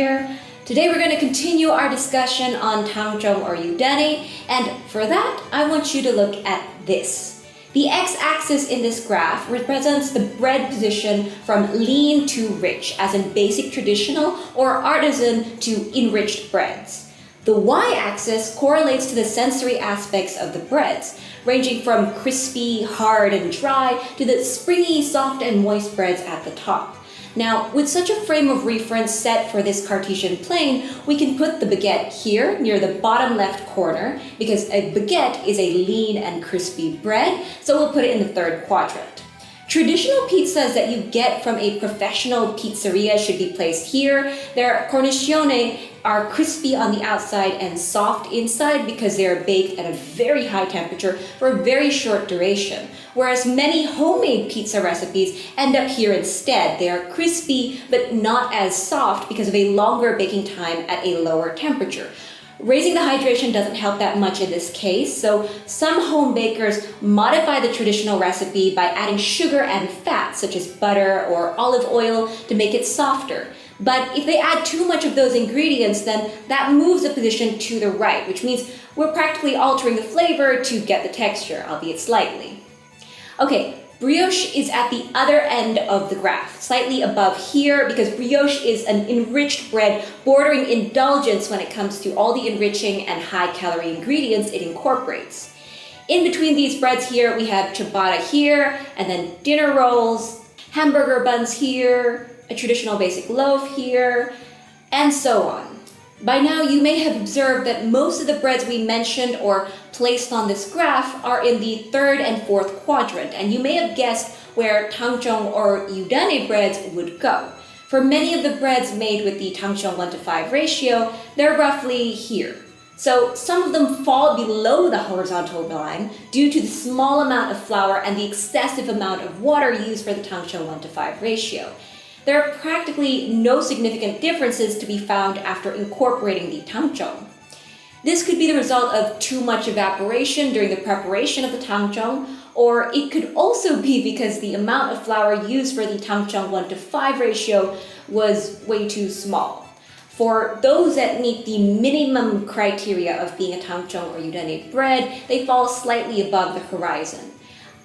here. Today we're going to continue our discussion on Tangzhong or Yudane, and for that I want you to look at this. The x-axis in this graph represents the bread position from lean to rich, as in basic traditional or artisan to enriched breads. The y-axis correlates to the sensory aspects of the breads, ranging from crispy, hard, and dry to the springy, soft, and moist breads at the top. Now, with such a frame of reference set for this Cartesian plane, we can put the baguette here near the bottom left corner, because a baguette is a lean and crispy bread, so we'll put it in the third quadrant. Traditional pizzas that you get from a professional pizzeria should be placed here. Their cornicione are crispy on the outside and soft inside because they are baked at a very high temperature for a very short duration. Whereas many homemade pizza recipes end up here instead. They are crispy but not as soft because of a longer baking time at a lower temperature. Raising the hydration doesn't help that much in this case, so some home bakers modify the traditional recipe by adding sugar and fat, such as butter or olive oil, to make it softer. But if they add too much of those ingredients, then that moves the position to the right, which means we're practically altering the flavor to get the texture, albeit slightly. Okay. Brioche is at the other end of the graph, slightly above here, because brioche is an enriched bread bordering indulgence when it comes to all the enriching and high-calorie ingredients it incorporates. In between these breads here, we have ciabatta here, and then dinner rolls, hamburger buns here, a traditional basic loaf here, and so on. By now, you may have observed that most of the breads we mentioned or placed on this graph are in the third and fourth quadrant, and you may have guessed where Tangzhong or Yudane breads would go. For many of the breads made with the Tangzhong 1:5 ratio, they're roughly here. So some of them fall below the horizontal line due to the small amount of flour and the excessive amount of water used for the Tangzhong 1:5 ratio. There are practically no significant differences to be found after incorporating the Tangzhong. This could be the result of too much evaporation during the preparation of the Tangzhong, or it could also be because the amount of flour used for the Tangzhong 1:5 ratio was way too small. For those that meet the minimum criteria of being a Tangzhong or Yudane bread, they fall slightly above the horizon.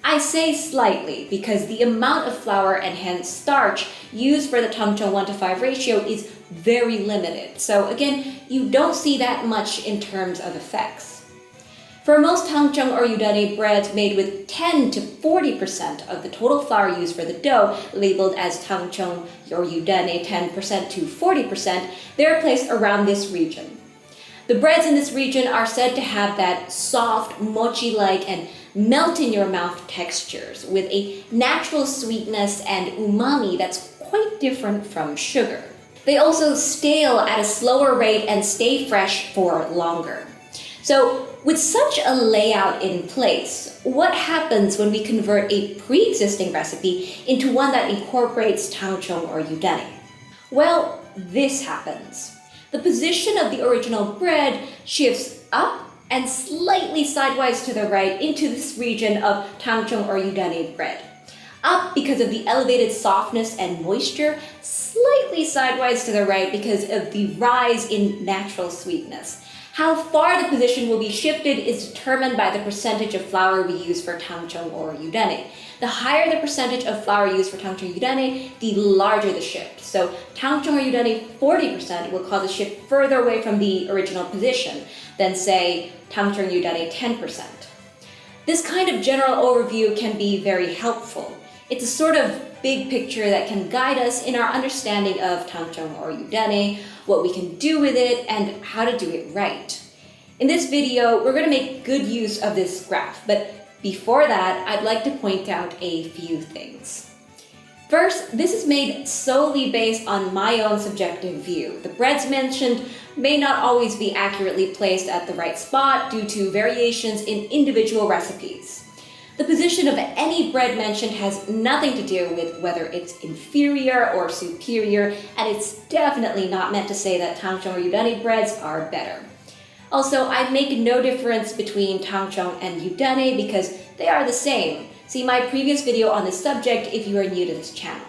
I say slightly because the amount of flour and hence starch used for the Tangzhong 1:5 ratio is very limited. So again, you don't see that much in terms of effects. For most Tangzhong or Yudane breads made with 10 to 40% of the total flour used for the dough, labeled as Tangzhong or Yudane 10% to 40%, they're placed around this region. The breads in this region are said to have that soft, mochi-like and melt-in-your-mouth textures with a natural sweetness and umami that's quite different from sugar. They also stale at a slower rate and stay fresh for longer. So, with such a layout in place, what happens when we convert a pre-existing recipe into one that incorporates Tangzhong or Yudane? Well, this happens. The position of the original bread shifts up and slightly sidewise to the right into this region of Tangzhong or Yudane bread. Up because of the elevated softness and moisture, slightly sidewise to the right because of the rise in natural sweetness. How far the position will be shifted is determined by the percentage of flour we use for Tangzhong or Yudane. The higher the percentage of flour used for Tangzhong or Yudane, the larger the shift. So Tangzhong or Yudane 40% will cause a shift further away from the original position than, say, Tangzhong or Yudane 10%. This kind of general overview can be very helpful. It's a sort of big picture that can guide us in our understanding of Tangzhong or Yudane, what we can do with it, and how to do it right. In this video, we're going to make good use of this graph, but before that, I'd like to point out a few things. First, this is made solely based on my own subjective view. The breads mentioned may not always be accurately placed at the right spot due to variations in individual recipes. The position of any bread mentioned has nothing to do with whether it's inferior or superior, and it's definitely not meant to say that Tangzhong or Yudane breads are better. Also, I make no difference between Tangzhong and Yudane because they are the same. See my previous video on this subject if you are new to this channel.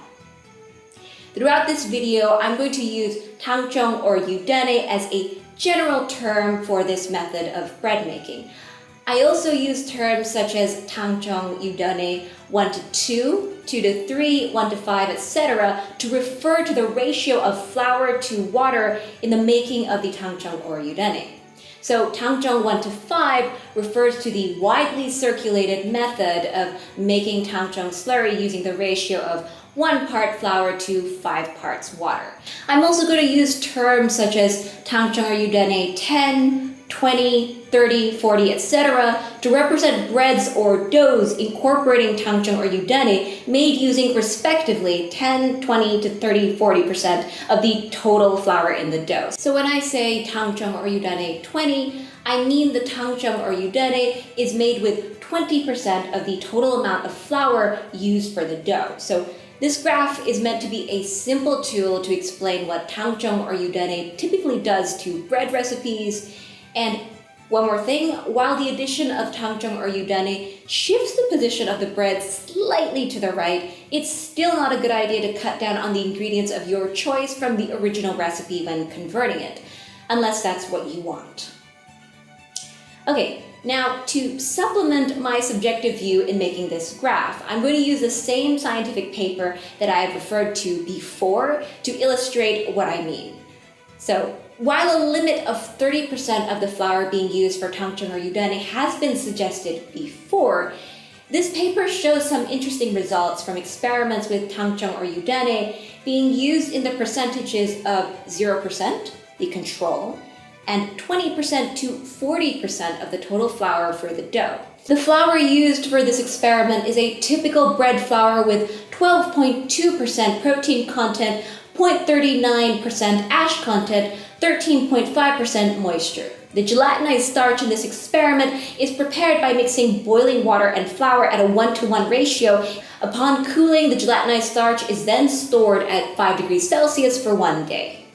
Throughout this video, I'm going to use Tangzhong or Yudane as a general term for this method of bread making. I also use terms such as Tangzhong, Yudane, 1 to 2, 2 to 3, 1 to 5, etc. to refer to the ratio of flour to water in the making of the Tangzhong or Yudane. So Tangzhong 1 to 5 refers to the widely circulated method of making Tangzhong slurry using the ratio of 1 part flour to 5 parts water. I'm also going to use terms such as Tangzhong or Yudane 10, 20, 30, 40, etc. to represent breads or doughs incorporating Tangzhong or Yudane made using respectively 10, 20 to 30, 40% of the total flour in the dough. So when I say Tangzhong or Yudane 20, I mean the Tangzhong or Yudane is made with 20% of the total amount of flour used for the dough. So this graph is meant to be a simple tool to explain what Tangzhong or Yudane typically does to bread recipes. And one more thing, while the addition of Tangzhong or Yudane shifts the position of the bread slightly to the right, it's still not a good idea to cut down on the ingredients of your choice from the original recipe when converting it, unless that's what you want. Okay, now to supplement my subjective view in making this graph, I'm going to use the same scientific paper that I have referred to before to illustrate what I mean. So, while a limit of 30% of the flour being used for Tangzhong or Yudane has been suggested before, this paper shows some interesting results from experiments with Tangzhong or Yudane being used in the percentages of 0%, the control, and 20% to 40% of the total flour for the dough. The flour used for this experiment is a typical bread flour with 12.2% protein content, 0.39% ash content, 13.5% moisture. The gelatinized starch in this experiment is prepared by mixing boiling water and flour at a 1-to-1 ratio. Upon cooling, the gelatinized starch is then stored at 5 degrees Celsius for 1 day.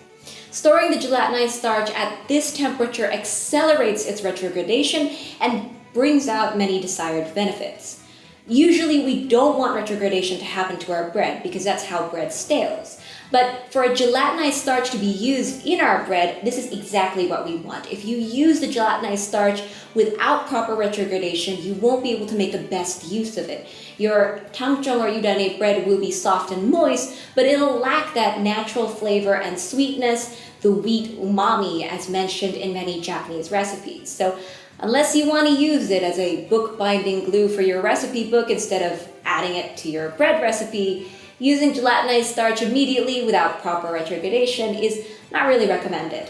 Storing the gelatinized starch at this temperature accelerates its retrogradation and brings out many desired benefits. Usually we don't want retrogradation to happen to our bread because that's how bread stales. But for a gelatinized starch to be used in our bread, this is exactly what we want. If you use the gelatinized starch without proper retrogradation, you won't be able to make the best use of it. Your Tangzhong or Yudane bread will be soft and moist, but it'll lack that natural flavor and sweetness, the wheat umami as mentioned in many Japanese recipes. So unless you want to use it as a bookbinding glue for your recipe book instead of adding it to your bread recipe, using gelatinized starch immediately without proper retrogradation is not really recommended.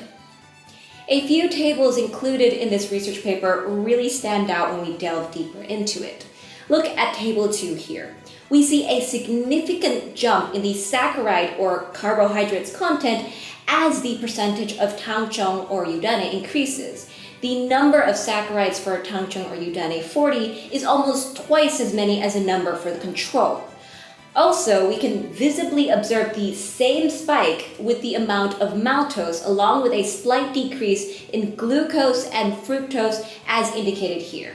A few tables included in this research paper really stand out when we delve deeper into it. Look at table 2 here. We see a significant jump in the saccharide or carbohydrates content as the percentage of Tangzhong or Yudane increases. The number of saccharides for Tangzhong or Yudane 40 is almost twice as many as the number for the control. Also, we can visibly observe the same spike with the amount of maltose along with a slight decrease in glucose and fructose as indicated here.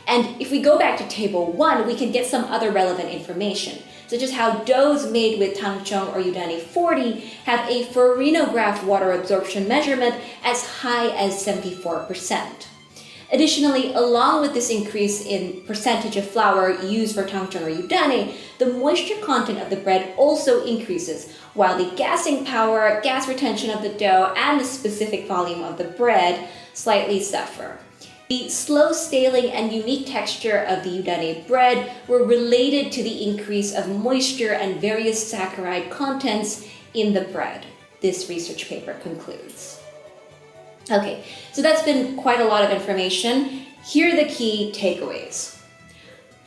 And if we go back to table 1, we can get some other relevant information, such as how doughs made with Tangzhong or Yudane 40 have a farinograph water absorption measurement as high as 74%. Additionally, along with this increase in percentage of flour used for Tangzhong or Yudane, the moisture content of the bread also increases, while the gassing power, gas retention of the dough, and the specific volume of the bread slightly suffer. The slow staling and unique texture of the Yudane bread were related to the increase of moisture and various saccharide contents in the bread, this research paper concludes. Okay, so that's been quite a lot of information. Here are the key takeaways.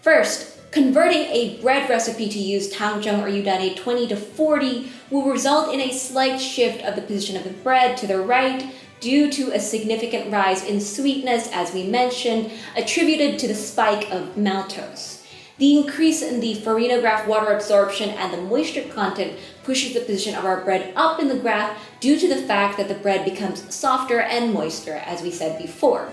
First, converting a bread recipe to use Tangzhong or Yudane 20 to 40 will result in a slight shift of the position of the bread to the right due to a significant rise in sweetness, as we mentioned, attributed to the spike of maltose. The increase in the farinograph water absorption and the moisture content pushes the position of our bread up in the graph due to the fact that the bread becomes softer and moister, as we said before.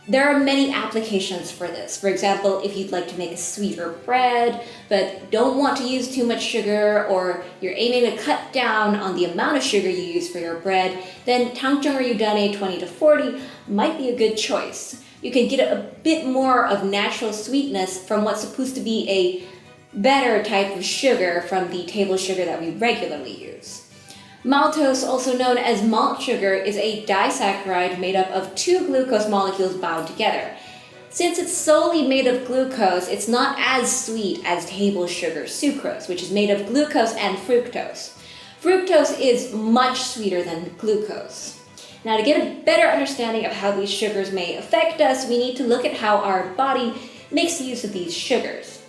There are many applications for this. For example, if you'd like to make a sweeter bread, but don't want to use too much sugar, or you're aiming to cut down on the amount of sugar you use for your bread, then Tangzhong or Yudane 20 to 40 might be a good choice. You can get a bit more of natural sweetness from what's supposed to be a better type of sugar from the table sugar that we regularly use. Maltose, also known as malt sugar, is a disaccharide made up of two glucose molecules bound together. Since it's solely made of glucose, it's not as sweet as table sugar sucrose, which is made of glucose and fructose. Fructose is much sweeter than glucose. Now, to get a better understanding of how these sugars may affect us, we need to look at how our body makes use of these sugars.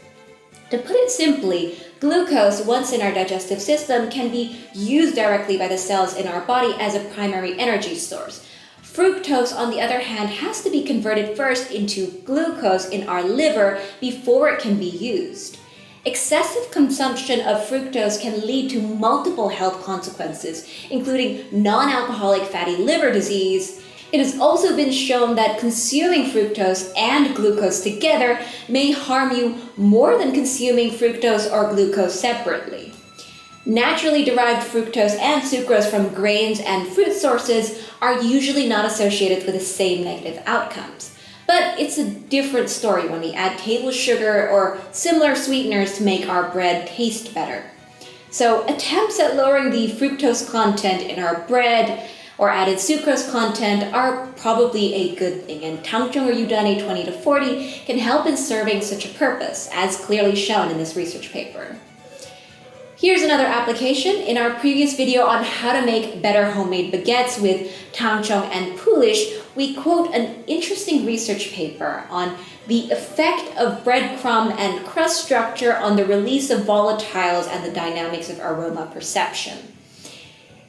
To put it simply, glucose, once in our digestive system, can be used directly by the cells in our body as a primary energy source. Fructose, on the other hand, has to be converted first into glucose in our liver before it can be used. Excessive consumption of fructose can lead to multiple health consequences, including non-alcoholic fatty liver disease. It has also been shown that consuming fructose and glucose together may harm you more than consuming fructose or glucose separately. Naturally derived fructose and sucrose from grains and fruit sources are usually not associated with the same negative outcomes. But it's a different story when we add table sugar or similar sweeteners to make our bread taste better. So attempts at lowering the fructose content in our bread or added sucrose content are probably a good thing, and Tangzhong or Yudane 20 to 40 can help in serving such a purpose, as clearly shown in this research paper. Here's another application. In our previous video on how to make better homemade baguettes with Tangzhong and Polish, we quote an interesting research paper on the effect of breadcrumb and crust structure on the release of volatiles and the dynamics of aroma perception.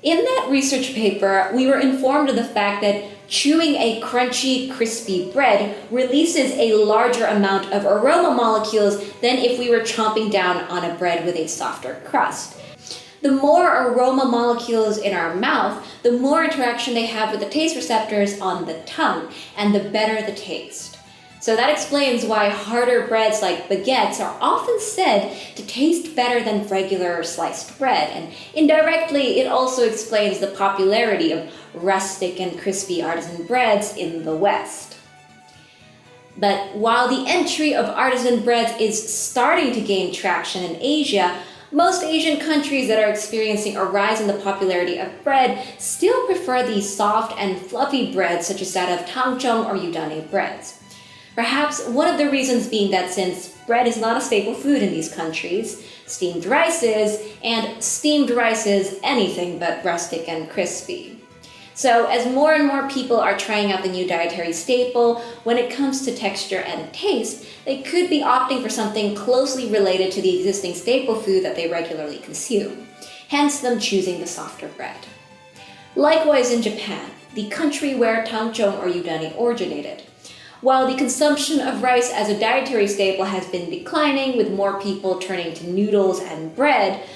In that research paper, we were informed of the fact that chewing a crunchy, crispy bread releases a larger amount of aroma molecules than if we were chomping down on a bread with a softer crust. The more aroma molecules in our mouth, the more interaction they have with the taste receptors on the tongue, and the better the taste. So that explains why harder breads like baguettes are often said to taste better than regular sliced bread, and indirectly it also explains the popularity of rustic and crispy artisan breads in the West. But while the entry of artisan breads is starting to gain traction in Asia, most Asian countries that are experiencing a rise in the popularity of bread still prefer the soft and fluffy breads such as that of Tangzhong or Yudane breads. Perhaps one of the reasons being that since bread is not a staple food in these countries, steamed rice is, and steamed rice is anything but rustic and crispy. So as more and more people are trying out the new dietary staple, when it comes to texture and taste, they could be opting for something closely related to the existing staple food that they regularly consume, hence them choosing the softer bread. Likewise in Japan, the country where Tangzhong or Yudane originated. While the consumption of rice as a dietary staple has been declining, with more people turning to noodles and bread,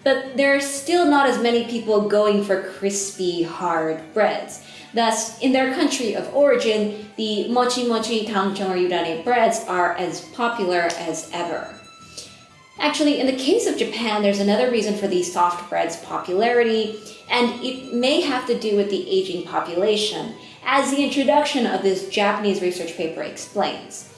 but there are still not as many people going for crispy, hard breads. Thus, in their country of origin, the mochi-mochi Tangzhong or Yudane breads are as popular as ever. Actually, in the case of Japan, there's another reason for the soft bread's popularity, and it may have to do with the aging population, as the introduction of this Japanese research paper explains.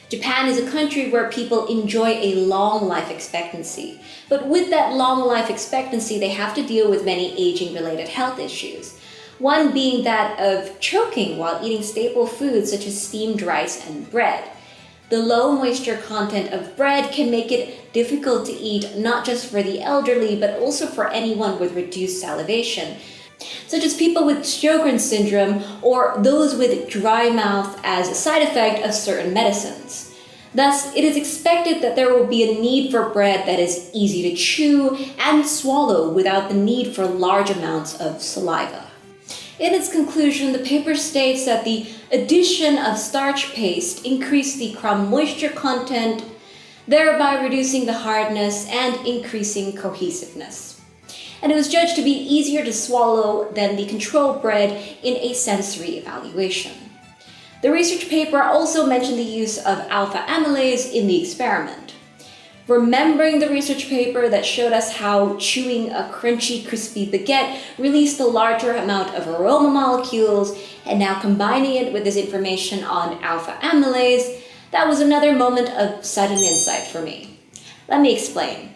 Japan is a country where people enjoy a long life expectancy, but with that long life expectancy, they have to deal with many aging-related health issues. One being that of choking while eating staple foods such as steamed rice and bread. The low moisture content of bread can make it difficult to eat, not just for the elderly, but also for anyone with reduced salivation, such as people with Sjogren's syndrome or those with dry mouth as a side effect of certain medicines. Thus, it is expected that there will be a need for bread that is easy to chew and swallow without the need for large amounts of saliva. In its conclusion, the paper states that the addition of starch paste increased the crumb moisture content, thereby reducing the hardness and increasing cohesiveness. And it was judged to be easier to swallow than the control bread in a sensory evaluation. The research paper also mentioned the use of alpha amylase in the experiment. Remembering the research paper that showed us how chewing a crunchy, crispy baguette released a larger amount of aroma molecules, and now combining it with this information on alpha amylase, that was another moment of sudden insight for me. Let me explain.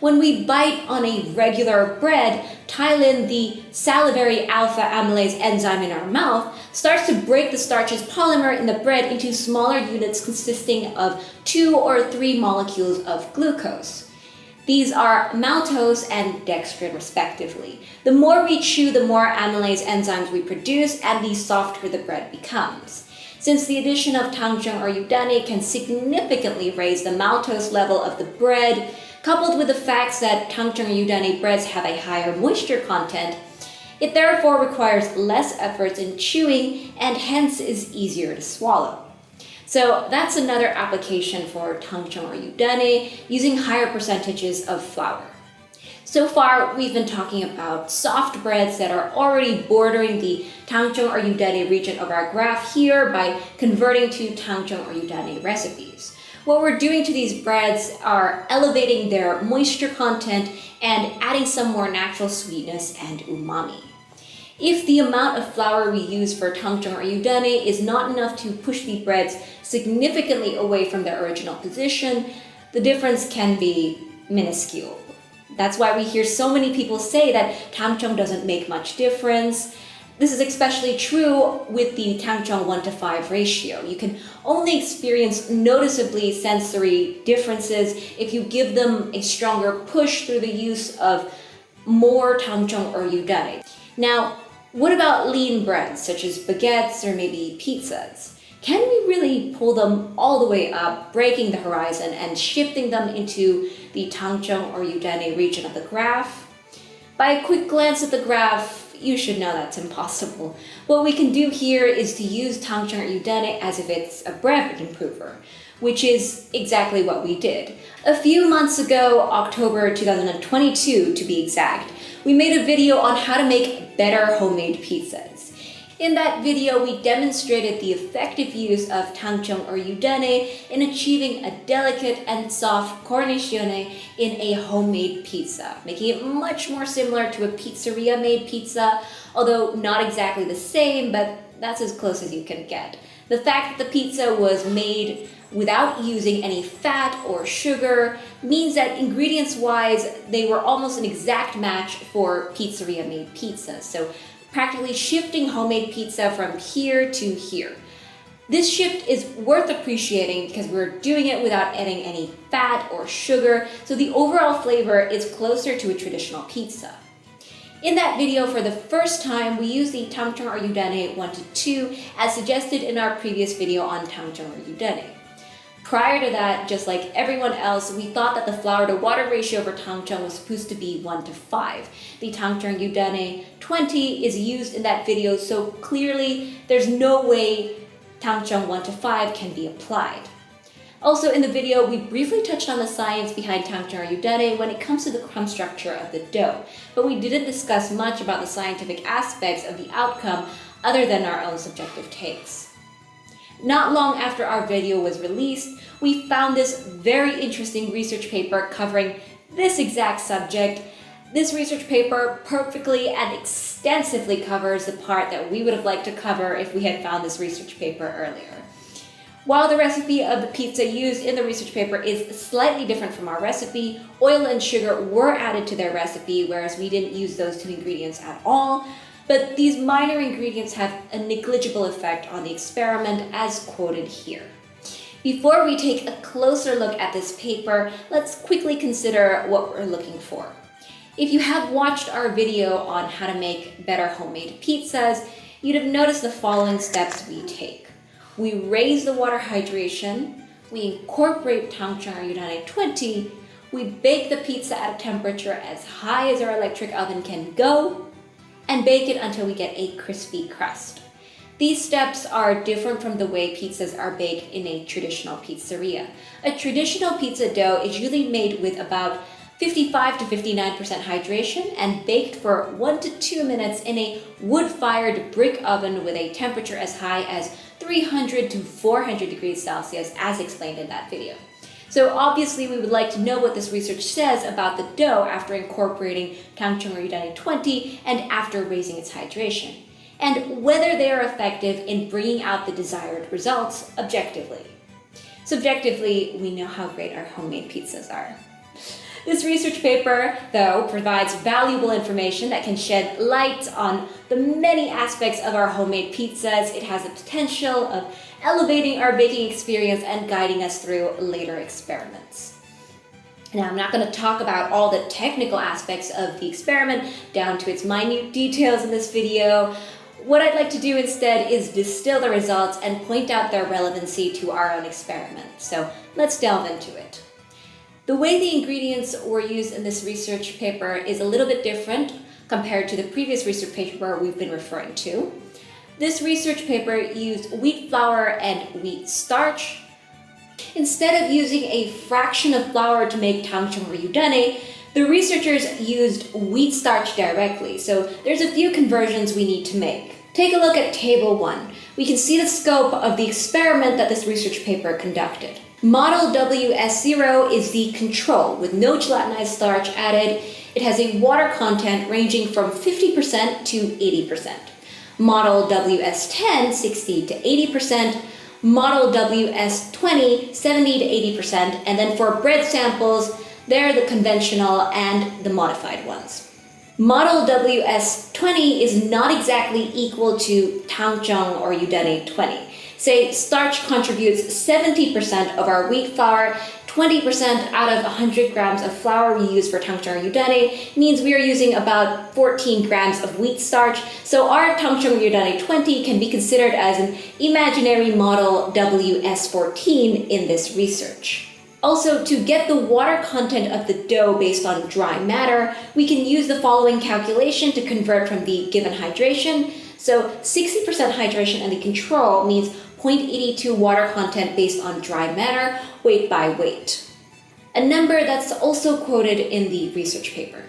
When we bite on a regular bread, ptyalin, the salivary alpha amylase enzyme in our mouth, starts to break the starch's polymer in the bread into smaller units consisting of 2 or 3 molecules of glucose. These are maltose and dextrin respectively. The more we chew, the more amylase enzymes we produce, and the softer the bread becomes. Since the addition of Tangzhong or Yudane can significantly raise the maltose level of the bread, coupled with the facts that Tangzhong or Yudane breads have a higher moisture content, it therefore requires less efforts in chewing and hence is easier to swallow. So that's another application for Tangzhong or Yudane using higher percentages of flour. So far, we've been talking about soft breads that are already bordering the Tangzhong or Yudane region of our graph here by converting to Tangzhong or Yudane recipes. What we're doing to these breads are elevating their moisture content and adding some more natural sweetness and umami. If the amount of flour we use for Tangzhong or Yudane is not enough to push the breads significantly away from their original position, the difference can be minuscule. That's why we hear so many people say that Tangzhong doesn't make much difference. This is especially true with the Tangzhong 1:5 ratio. You can only experience noticeably sensory differences if you give them a stronger push through the use of more Tangzhong or Yudane. Now, what about lean breads such as baguettes or maybe pizzas? Can we really pull them all the way up, breaking the horizon and shifting them into the Tangzhong or Yudane region of the graph? By a quick glance at the graph, you should know that's impossible. What we can do here is to use Tangzhong or Yudane as if it's a bread improver, which is exactly what we did. A few months ago, October 2022 to be exact, we made a video on how to make better homemade pizzas. In that video, we demonstrated the effective use of Tangzhong or Yudane in achieving a delicate and soft cornicione in a homemade pizza, making it much more similar to a pizzeria-made pizza, although not exactly the same, but that's as close as you can get. The fact that the pizza was made without using any fat or sugar means that ingredients-wise, they were almost an exact match for pizzeria-made pizzas. So practically shifting homemade pizza from here to here. This shift is worth appreciating because we're doing it without adding any fat or sugar, so the overall flavor is closer to a traditional pizza. In that video, for the first time, we used the Tangzhong or Yudane 1:2 as suggested in our previous video on Tangzhong or Yudane. Prior to that, just like everyone else, we thought that the flour to water ratio for Tangzhong was supposed to be 1:5. The Tangzhong Yudane 20 is used in that video, so clearly there's no way Tangzhong 1:5 can be applied. Also in the video, we briefly touched on the science behind Tangzhong or Yudane when it comes to the crumb structure of the dough, but we didn't discuss much about the scientific aspects of the outcome other than our own subjective takes. Not long after our video was released, we found this very interesting research paper covering this exact subject. This research paper perfectly and extensively covers the part that we would have liked to cover if we had found this research paper earlier. While the recipe of the pizza used in the research paper is slightly different from our recipe, oil and sugar were added to their recipe, whereas we didn't use those two ingredients at all. But these minor ingredients have a negligible effect on the experiment as quoted here. Before we take a closer look at this paper, let's quickly consider what we're looking for. If you have watched our video on how to make better homemade pizzas, you'd have noticed the following steps we take. We raise the water hydration, we incorporate Tangzhong or Yudane 20, we bake the pizza at a temperature as high as our electric oven can go, and bake it until we get a crispy crust. These steps are different from the way pizzas are baked in a traditional pizzeria. A traditional pizza dough is usually made with about 55 to 59% hydration and baked for 1 to 2 minutes in a wood-fired brick oven with a temperature as high as 300 to 400 degrees Celsius as explained in that video. So obviously we would like to know what this research says about the dough after incorporating Tangzhong or Yudane 20 and after raising its hydration, and whether they are effective in bringing out the desired results objectively. Subjectively, we know how great our homemade pizzas are. This research paper, though, provides valuable information that can shed light on the many aspects of our homemade pizzas. It has the potential of elevating our baking experience and guiding us through later experiments. Now, I'm not going to talk about all the technical aspects of the experiment down to its minute details in this video. What I'd like to do instead is distill the results and point out their relevancy to our own experiment. So let's delve into it. The way the ingredients were used in this research paper is a little bit different compared to the previous research paper we've been referring to. This research paper used wheat flour and wheat starch. Instead of using a fraction of flour to make Tangzhong or Yudane, the researchers used wheat starch directly, so there's a few conversions we need to make. Take a look at Table 1. We can see the scope of the experiment that this research paper conducted. Model WS0 is the control with no gelatinized starch added. It has a water content ranging from 50% to 80%. Model WS10, 60 to 80%. Model WS20, 70 to 80%. And then for bread samples, they're the conventional and the modified ones. Model WS20 is not exactly equal to Tangzhong or Yudane 20. Say starch contributes 70% of our wheat flour, 20% out of 100 grams of flour we use for Tangzhong or Yudane means we are using about 14 grams of wheat starch, so our Tangzhong or Yudane 20 can be considered as an imaginary model WS14 in this research. Also, to get the water content of the dough based on dry matter, we can use the following calculation to convert from the given hydration. So 60% hydration and the control means 0.82 water content based on dry matter, weight by weight. A number that's also quoted in the research paper.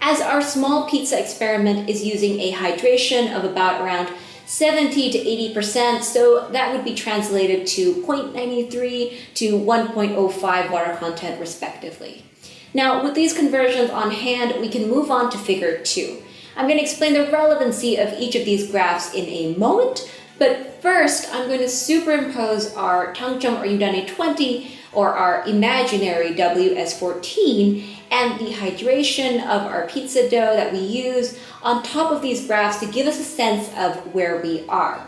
As our small pizza experiment is using a hydration of about around 70 to 80%, so that would be translated to 0.93 to 1.05 water content respectively. Now, with these conversions on hand, we can move on to figure 2. I'm going to explain the relevancy of each of these graphs in a moment, but first I'm going to superimpose our Tangzhong or Yudane 20, or our imaginary WS14, and the hydration of our pizza dough that we use on top of these graphs to give us a sense of where we are.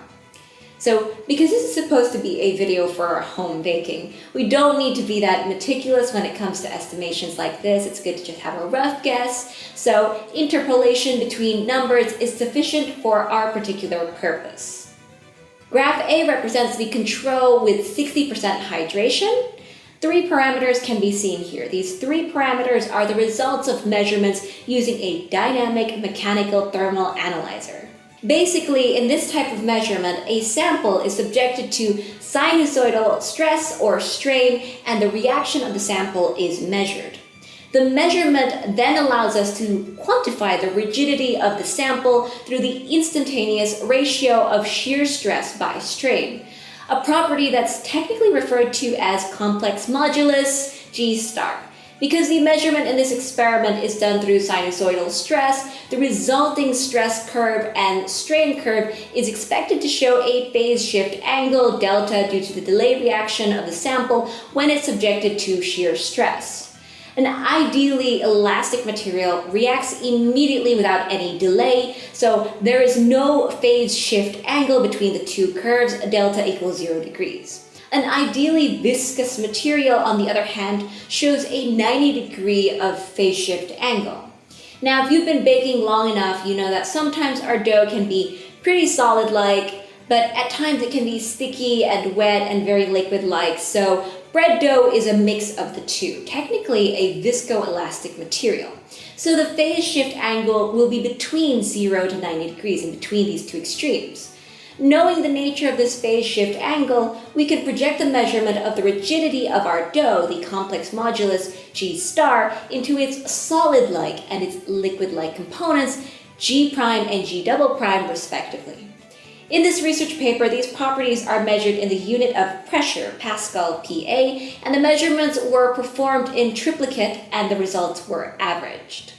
So, because this is supposed to be a video for our home baking, we don't need to be that meticulous when it comes to estimations like this. It's good to just have a rough guess. So, interpolation between numbers is sufficient for our particular purpose. Graph A represents the control with 60% hydration. 3 parameters can be seen here. These 3 parameters are the results of measurements using a dynamic mechanical thermal analyzer. Basically, in this type of measurement, a sample is subjected to sinusoidal stress or strain, and the reaction of the sample is measured. The measurement then allows us to quantify the rigidity of the sample through the instantaneous ratio of shear stress by strain, a property that's technically referred to as complex modulus G star. Because the measurement in this experiment is done through sinusoidal stress, the resulting stress curve and strain curve is expected to show a phase shift angle delta due to the delay reaction of the sample when it's subjected to shear stress. An ideally elastic material reacts immediately without any delay, so there is no phase shift angle between the 2 curves, delta equals 0 degrees. An ideally viscous material, on the other hand, shows a 90 degree of phase shift angle. Now, if you've been baking long enough, you know that sometimes our dough can be pretty solid-like, but at times it can be sticky and wet and very liquid-like, so bread dough is a mix of the 2, technically a viscoelastic material. So the phase shift angle will be between 0 to 90 degrees, in between these 2 extremes. Knowing the nature of this phase shift angle, we can project the measurement of the rigidity of our dough, the complex modulus G star, into its solid-like and its liquid-like components, G prime and G double prime respectively. In this research paper, these properties are measured in the unit of pressure, Pascal PA, and the measurements were performed in triplicate and the results were averaged.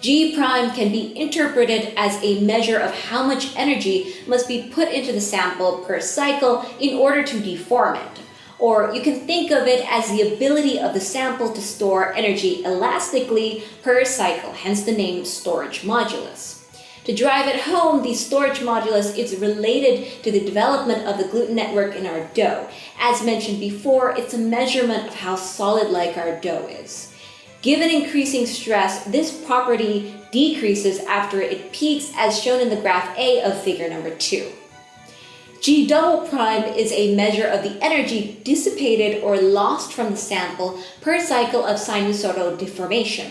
G prime can be interpreted as a measure of how much energy must be put into the sample per cycle in order to deform it. Or you can think of it as the ability of the sample to store energy elastically per cycle, hence the name storage modulus. To drive it home, the storage modulus is related to the development of the gluten network in our dough. As mentioned before, it's a measurement of how solid-like our dough is. Given increasing stress, this property decreases after it peaks as shown in the graph A of figure number 2. G double prime is a measure of the energy dissipated or lost from the sample per cycle of sinusoidal deformation.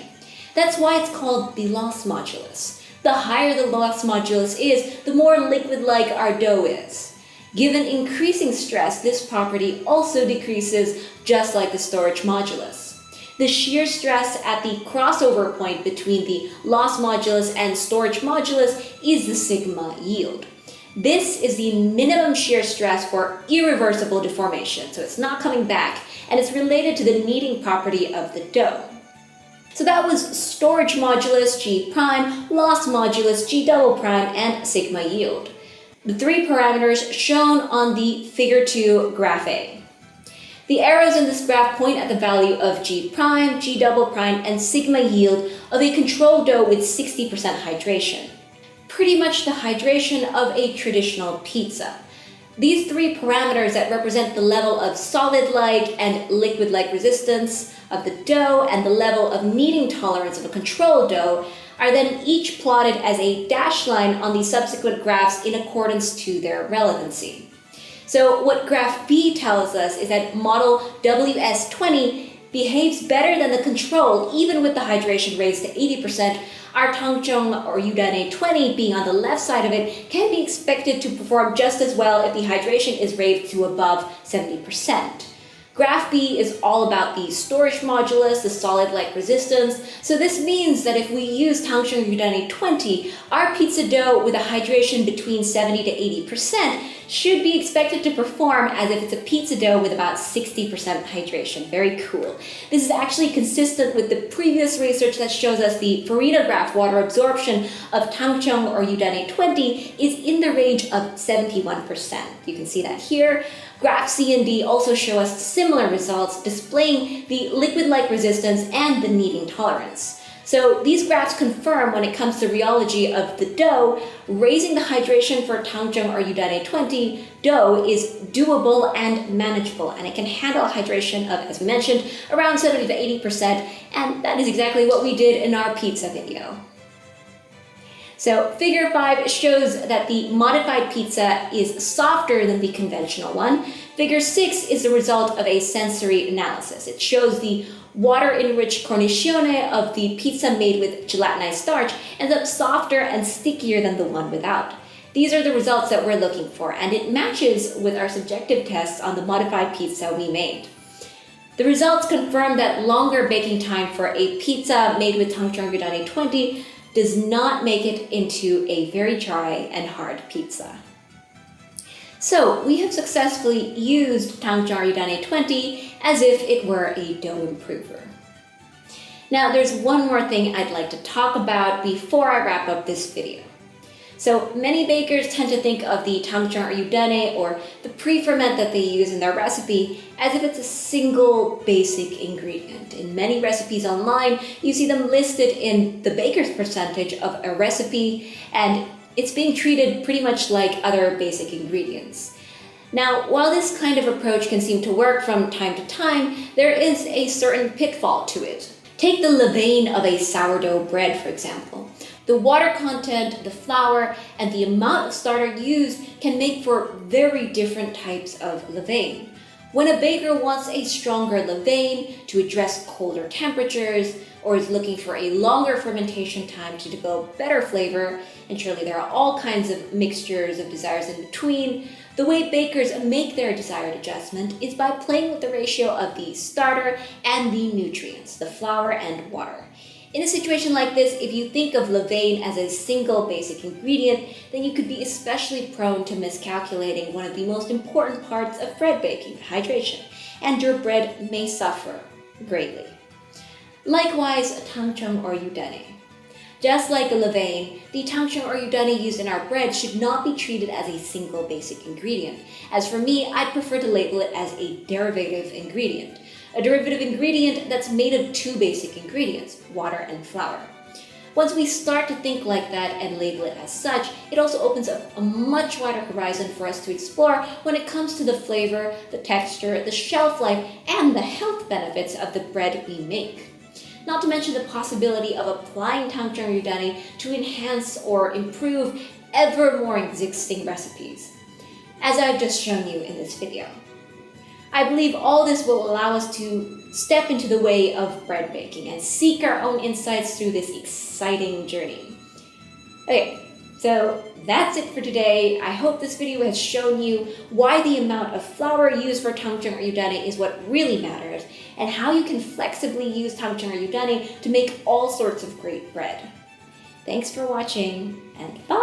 That's why it's called the loss modulus. The higher the loss modulus is, the more liquid-like our dough is. Given increasing stress, this property also decreases just like the storage modulus. The shear stress at the crossover point between the loss modulus and storage modulus is the sigma yield. This is the minimum shear stress for irreversible deformation, so it's not coming back, and it's related to the kneading property of the dough. So that was storage modulus G prime, loss modulus G double prime, and sigma yield. The three parameters shown on the figure 2 graph A. The arrows in this graph point at the value of G prime, G double prime, and sigma yield of a control dough with 60% hydration. Pretty much the hydration of a traditional pizza. These three parameters that represent the level of solid-like and liquid-like resistance of the dough and the level of kneading tolerance of a control dough are then each plotted as a dashed line on the subsequent graphs in accordance to their relevancy. So what graph B tells us is that model WS20 behaves better than the control even with the hydration raised to 80%. Our Tangzhong or Yudane 20 being on the left side of it can be expected to perform just as well if the hydration is raised to above 70%. Graph B is all about the storage modulus, the solid-like resistance, so this means that if we use Tangzhong Yudane 20, our pizza dough with a hydration between 70 to 80% should be expected to perform as if it's a pizza dough with about 60% hydration. Very cool. This is actually consistent with the previous research that shows us the farina graph water absorption of Tangzhong or Yudane 20 is in the range of 71%. You can see that here. Graph C and D also show us similar results, displaying the liquid-like resistance and the kneading tolerance. So these graphs confirm when it comes to rheology of the dough, raising the hydration for Tangzhong or Yudane 20 dough is doable and manageable, and it can handle hydration of, as we mentioned, around 70 to 80%, and that is exactly what we did in our pizza video. So figure 5 shows that the modified pizza is softer than the conventional one. Figure 6 is the result of a sensory analysis. It shows the water-enriched cornicione of the pizza made with gelatinized starch ends up softer and stickier than the one without. These are the results that we're looking for, and it matches with our subjective tests on the modified pizza we made. The results confirm that longer baking time for a pizza made with Tangzhong Yudane 20 does not make it into a very dry and hard pizza. So we have successfully used Tangzhong Yudane 20 as if it were a dough improver. Now there's one more thing I'd like to talk about before I wrap up this video. So many bakers tend to think of the Tangzhong or Yudane or the pre-ferment that they use in their recipe as if it's a single basic ingredient. In many recipes online, you see them listed in the baker's percentage of a recipe, and it's being treated pretty much like other basic ingredients. Now, while this kind of approach can seem to work from time to time, there is a certain pitfall to it. Take the levain of a sourdough bread, for example. The water content, the flour, and the amount of starter used can make for very different types of levain. When a baker wants a stronger levain to address colder temperatures, or is looking for a longer fermentation time to develop better flavor, and surely there are all kinds of mixtures of desires in between, the way bakers make their desired adjustment is by playing with the ratio of the starter and the nutrients, the flour and water. In a situation like this, if you think of levain as a single basic ingredient, then you could be especially prone to miscalculating one of the most important parts of bread baking, hydration, and your bread may suffer greatly. Likewise, Tangzhong or Yudane. Just like a levain, the Tangzhong or Yudane used in our bread should not be treated as a single basic ingredient. As for me, I'd prefer to label it as a derivative ingredient. A derivative ingredient that's made of two basic ingredients, water and flour. Once we start to think like that and label it as such, it also opens up a much wider horizon for us to explore when it comes to the flavor, the texture, the shelf life, and the health benefits of the bread we make. Not to mention the possibility of applying Tangzhong Yudane to enhance or improve ever more existing recipes, as I've just shown you in this video. I believe all this will allow us to step into the way of bread baking and seek our own insights through this exciting journey. Okay, so that's it for today. I hope this video has shown you why the amount of flour used for Tangzhong or Yudane is what really matters, and how you can flexibly use Tangzhong or Yudane to make all sorts of great bread. Thanks for watching, and bye!